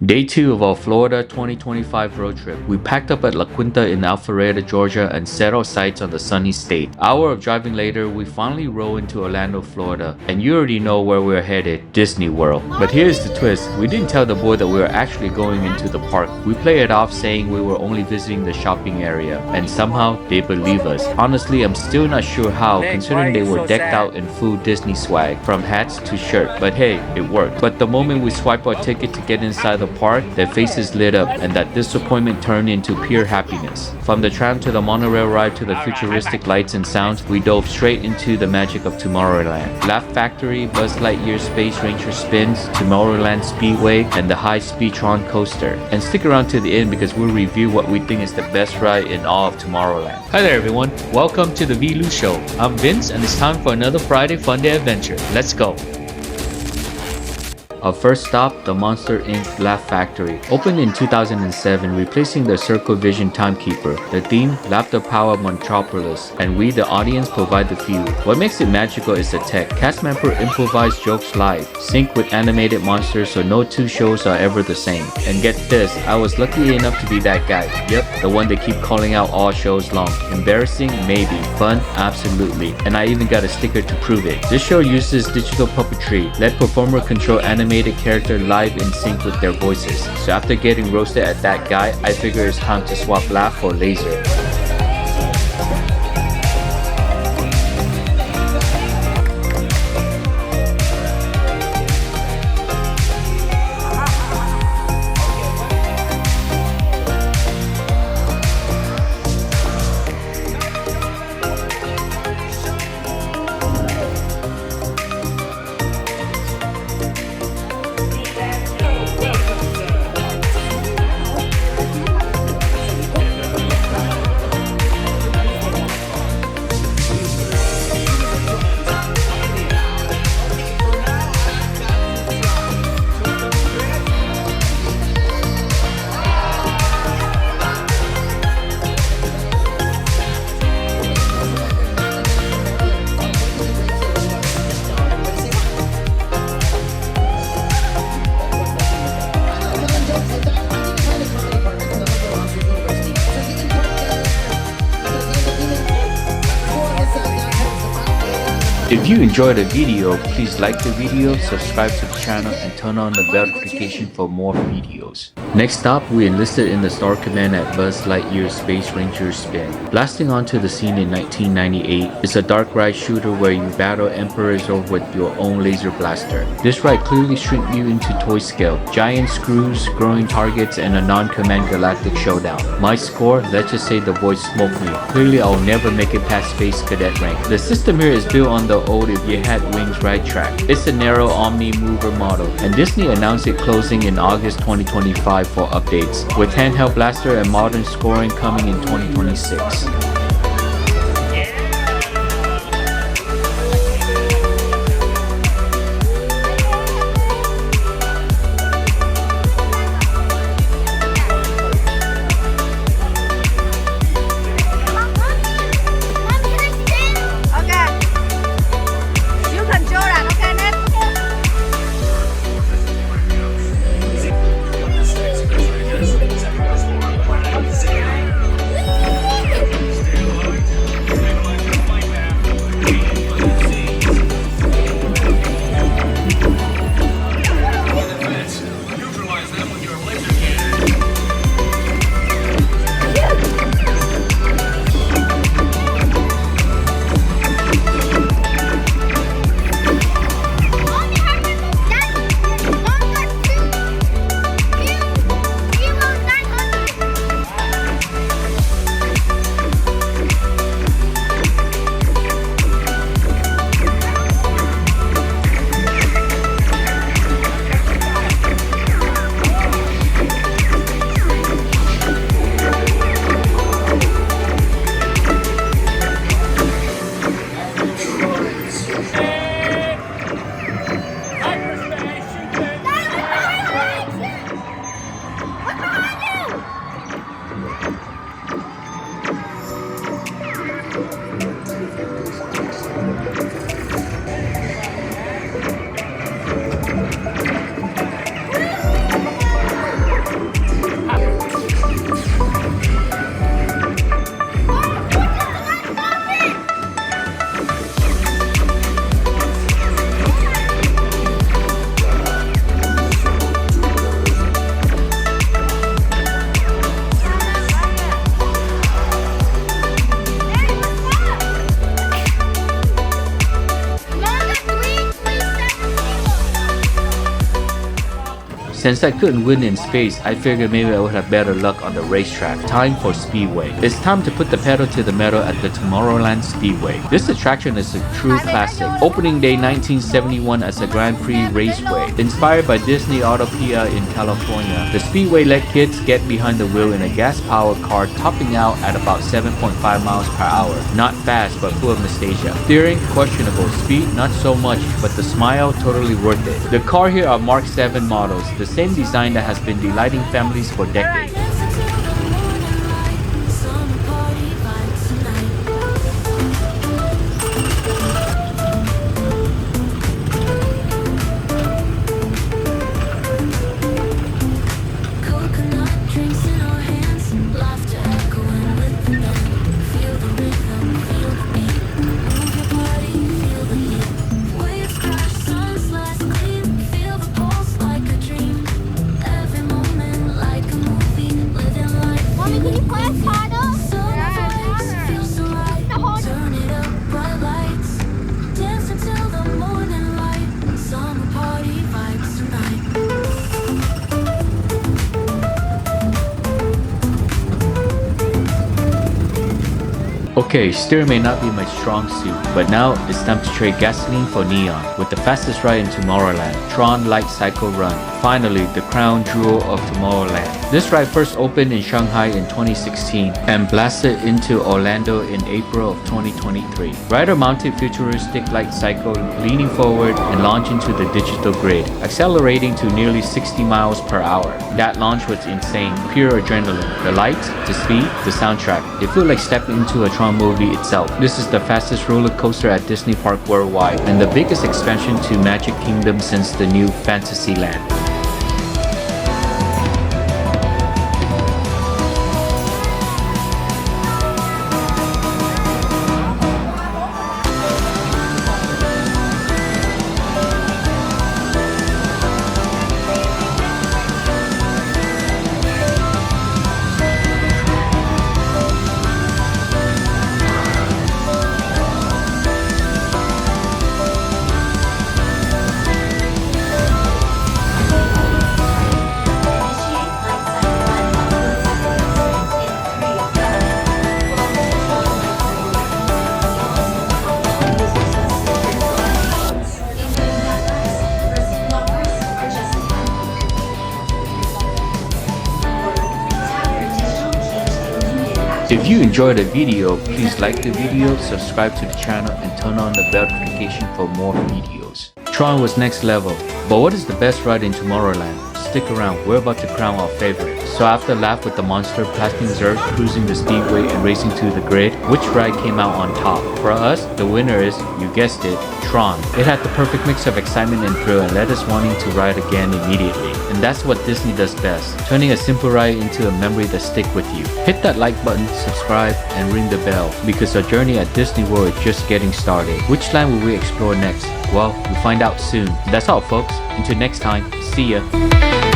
Day 2 of our Florida 2025 road trip. We packed up at La Quinta in Alpharetta, Georgia and set our sights on the sunny state. Hour of driving later, we finally roll into Orlando, Florida. And you already know where we're headed, Disney World. But here's the twist, we didn't tell the boy that we were actually going into the park. We played it off saying we were only visiting the shopping area. And somehow, they believe us. Honestly, I'm still not sure how, considering they were decked out in full Disney swag, from hats to shirt. But hey, it worked. But the moment we swipe our ticket to get inside the park, their faces lit up and that disappointment turned into pure happiness. From the tram to the monorail ride to the futuristic lights and sounds, we dove straight into the magic of Tomorrowland. Laugh Factory, Buzz Lightyear Space Ranger spins, Tomorrowland Speedway, and the high-speed TRON coaster. And stick around to the end because we'll review what we think is the best ride in all of Tomorrowland. Hi there everyone, welcome to the Vilu Show. I'm Vince and it's time for another Friday Funday adventure. Let's go! Our first stop, the Monster Inc. Laugh Factory. Opened in 2007, replacing the Circle Vision Timekeeper. The theme, Laughter Power Metropolis, and we, the audience, provide the fuel. What makes it magical is the tech. Cast member improvise jokes live, sync with animated monsters so no two shows are ever the same. And get this, I was lucky enough to be that guy. Yep, the one they keep calling out all shows long. Embarrassing? Maybe. Fun? Absolutely. And I even got a sticker to prove it. This show uses digital puppetry. Let performer control animated character live in sync with their voices. So after getting roasted at that guy, I figure it's time to swap Laugh for Laser. If you enjoyed the video, please like the video, subscribe to the channel, and turn on the bell notification for more videos. Next stop, we enlisted in the Star Command at Buzz Lightyear Space Ranger Spin. Blasting onto the scene in 1998, it's a dark ride shooter where you battle Emperor Zurg with your own laser blaster. This ride clearly shrinks you into toy scale, giant screws, growing targets, and a non-command galactic showdown. My score, let's just say the boys smoked me. Clearly I'll never make it past Space Cadet rank. The system here is built on the old If You Had Wings ride track. It's a narrow Omni Mover model, and Disney announced it closing in August 2025 for updates, with handheld blaster and modern scoring coming in 2026. Since I couldn't win in space, I figured maybe I would have better luck on the racetrack. Time for Speedway. It's time to put the pedal to the metal at the Tomorrowland Speedway. This attraction is a true classic. Opening day 1971 as a Grand Prix raceway. Inspired by Disney Autopia in California, the Speedway let kids get behind the wheel in a gas-powered car topping out at about 7.5 miles per hour. Not fast, but full of nostalgia. Steering, questionable. Speed, not so much, but the smile, totally worth it. The car here are Mark 7 models, the same design that has been delighting families for decades. Okay, steering may not be my strong suit, but now it's time to trade gasoline for neon with the fastest ride in Tomorrowland, TRON Lightcycle Run. Finally, the crown jewel of Tomorrowland. This ride first opened in Shanghai in 2016 and blasted into Orlando in April of 2023. Rider-mounted futuristic light cycle leaning forward and launch into the digital grid, accelerating to nearly 60 miles per hour. That launch was insane, pure adrenaline. The lights, the speed, the soundtrack. It felt like stepping into a TRON movie itself. This is the fastest roller coaster at Disney Park worldwide and the biggest expansion to Magic Kingdom since the new Fantasyland. If you enjoyed the video, please like the video, subscribe to the channel, and turn on the bell notification for more videos. TRON was next level, but what is the best ride in Tomorrowland? Stick around, we're about to crown our favorite. So after laugh with the monster, Plastic Zurg cruising the speedway and racing to the grid, which ride came out on top? For us, the winner is, you guessed it, TRON. It had the perfect mix of excitement and thrill and led us wanting to ride again immediately. And that's what Disney does best, turning a simple ride into a memory that sticks with you. Hit that like button, subscribe, and ring the bell, because our journey at Disney World is just getting started. Which land will we explore next? Well, we'll find out soon. That's all folks. Until next time, see ya.